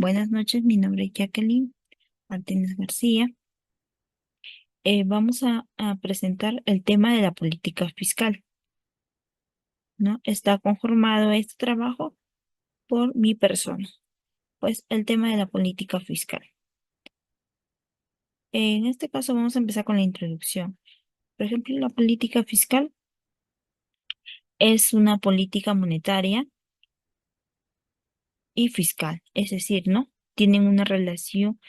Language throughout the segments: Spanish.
Buenas noches, mi nombre es Jacqueline Martínez García. Vamos a presentar el tema de la política fiscal, ¿no? Está conformado este trabajo por mi persona, pues el tema de la política fiscal. En este caso vamos a empezar con la introducción. Por ejemplo, la política fiscal es una política monetaria y fiscal, es decir, ¿no? Tienen una relación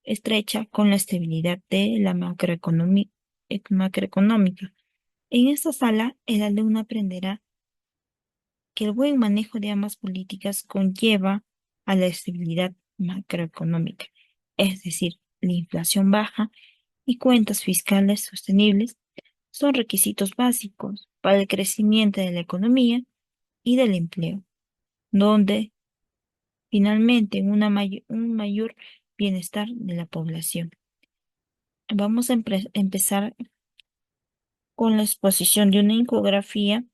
estrecha con la estabilidad de la macroeconómica. En esta sala, el alumno aprenderá que el buen manejo de ambas políticas conlleva a la estabilidad macroeconómica, es decir, la inflación baja y cuentas fiscales sostenibles son requisitos básicos para el crecimiento de la economía y del empleo, donde finalmente un mayor bienestar de la población. Vamos a empezar con la exposición de una infografía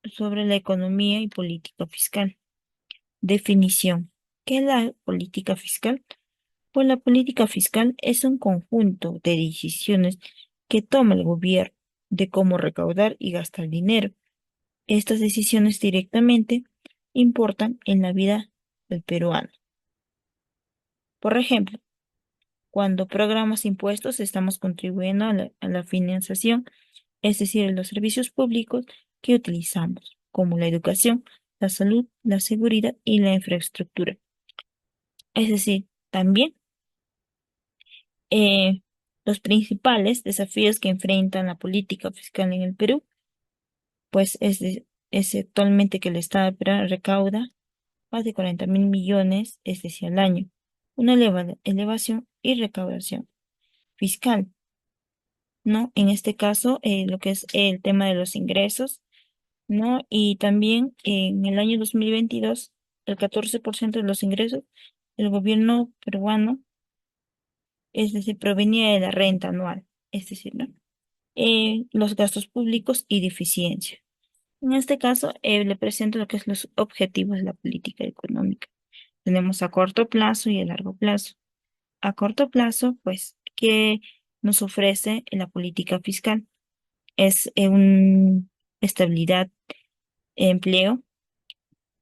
sobre la economía y política fiscal. Definición. ¿Qué es la política fiscal? Pues la política fiscal es un conjunto de decisiones que toma el gobierno de cómo recaudar y gastar dinero. Estas decisiones directamente importan en la vida del peruano. Por ejemplo, cuando programas impuestos estamos contribuyendo a la financiación, es decir, a los servicios públicos que utilizamos, como la educación, la salud, la seguridad y la infraestructura. Es decir, también eh, los principales desafíos que enfrentan la política fiscal en el Perú, pues es actualmente que el Estado recauda más de 40.000 millones, es decir, al año, una elevada elevación y recaudación fiscal, ¿no? En este caso, lo que es el tema de los ingresos, ¿no? Y también en el año 2022 el 14% de los ingresos del gobierno peruano, es decir, provenía de la renta anual, es decir, ¿no? Los gastos públicos y de eficiencia. En este caso, le presento lo que es los objetivos de la política económica. Tenemos a corto plazo y a largo plazo. A corto plazo, pues, ¿qué nos ofrece la política fiscal? Es una estabilidad de empleo,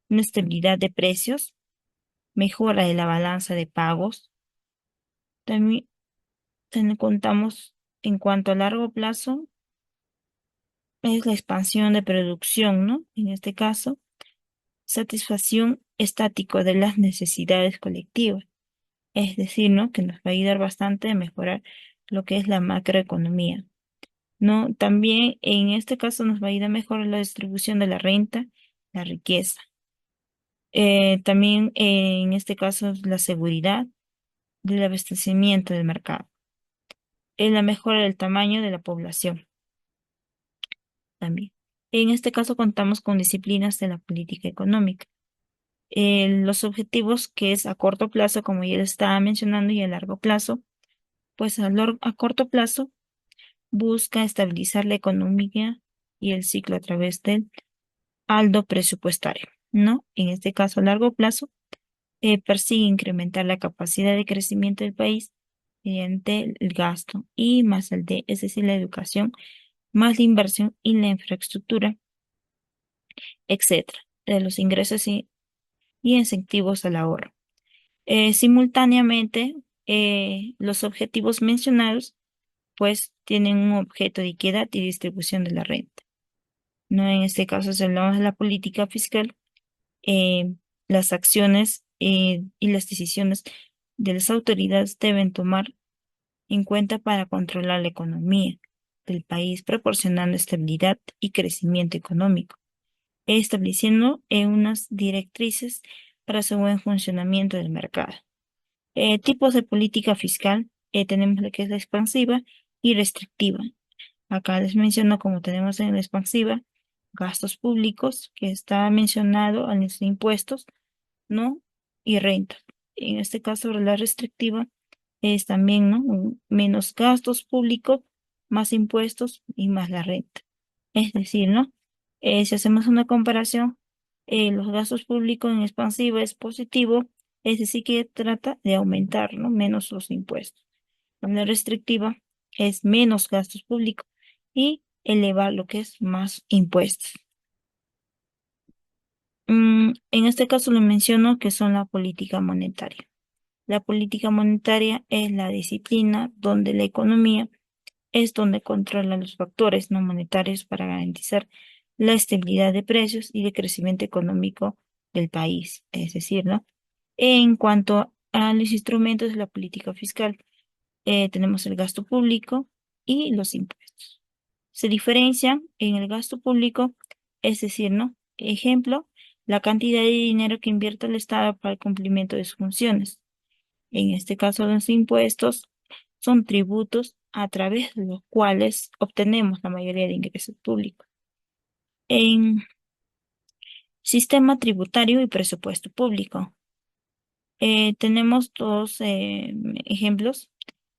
una estabilidad de precios, mejora de la balanza de pagos. También contamos en cuanto a largo plazo, es la expansión de producción, ¿no? En este caso satisfacción estático de las necesidades colectivas, es decir, ¿no? Que nos va a ayudar bastante a mejorar lo que es la macroeconomía, ¿no? También en este caso nos va a ayudar a mejorar la distribución de la renta, la riqueza. También en este caso la seguridad del abastecimiento del mercado, en la mejora del tamaño de la población también. En este caso contamos con disciplinas de la política económica. Los objetivos que es a corto plazo, como ya les estaba mencionando, y a largo plazo, pues a corto plazo busca estabilizar la economía y el ciclo a través del saldo presupuestario, ¿no? En este caso, a largo plazo, persigue incrementar la capacidad de crecimiento del país mediante el gasto y más el de, es decir, la educación, más la inversión y la infraestructura, etcétera, de los ingresos y incentivos al ahorro. Simultáneamente, los objetivos mencionados pues tienen un objeto de equidad y distribución de la renta. ¿No? En este caso, si hablamos de la política fiscal, eh, las acciones y las decisiones de las autoridades deben tomar en cuenta para controlar la economía del país, proporcionando estabilidad y crecimiento económico, estableciendo unas directrices para su buen funcionamiento del mercado. Tipos de política fiscal, tenemos la que es la expansiva y restrictiva. Acá les menciono como tenemos en la expansiva, gastos públicos, que está mencionado en los impuestos, ¿no? Y renta. En este caso, la restrictiva es también, ¿no? Menos gastos públicos, más impuestos y más la renta. Es decir, ¿no? Si hacemos una comparación, Los gastos públicos en expansiva es positivo, es decir, que trata de aumentar, ¿no? Menos los impuestos. La restrictiva es menos gastos públicos y elevar lo que es más impuestos. En este caso le menciono que son la política monetaria. La política monetaria es la disciplina donde la economía es donde controla los factores no monetarios para garantizar la estabilidad de precios y de crecimiento económico del país. Es decir, ¿no? En cuanto a los instrumentos de la política fiscal, tenemos el gasto público y los impuestos. Se diferencian en el gasto público, es decir, ¿no? Ejemplo, la cantidad de dinero que invierte el Estado para el cumplimiento de sus funciones. En este caso, los impuestos son tributos a través de los cuales obtenemos la mayoría de ingresos públicos. En sistema tributario y presupuesto público, tenemos dos ejemplos.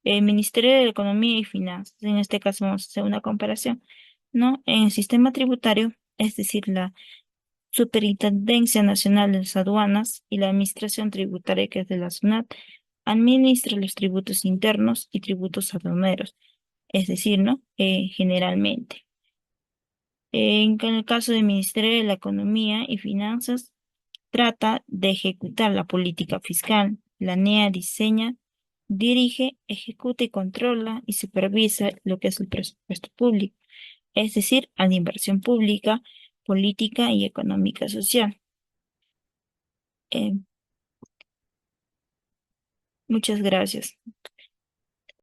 El Ministerio de Economía y Finanzas. En este caso vamos a hacer una comparación, ¿no? En el sistema tributario, es decir, la Superintendencia Nacional de las Aduanas y la Administración Tributaria, que es de la SUNAT, administra los tributos internos y tributos aduaneros, es decir, ¿no? Generalmente. En el caso del Ministerio de la Economía y Finanzas, trata de ejecutar la política fiscal, planea, diseña, dirige, ejecuta y controla y supervisa lo que es el presupuesto público, es decir, a la inversión pública, política y económica social. Eh, Muchas gracias.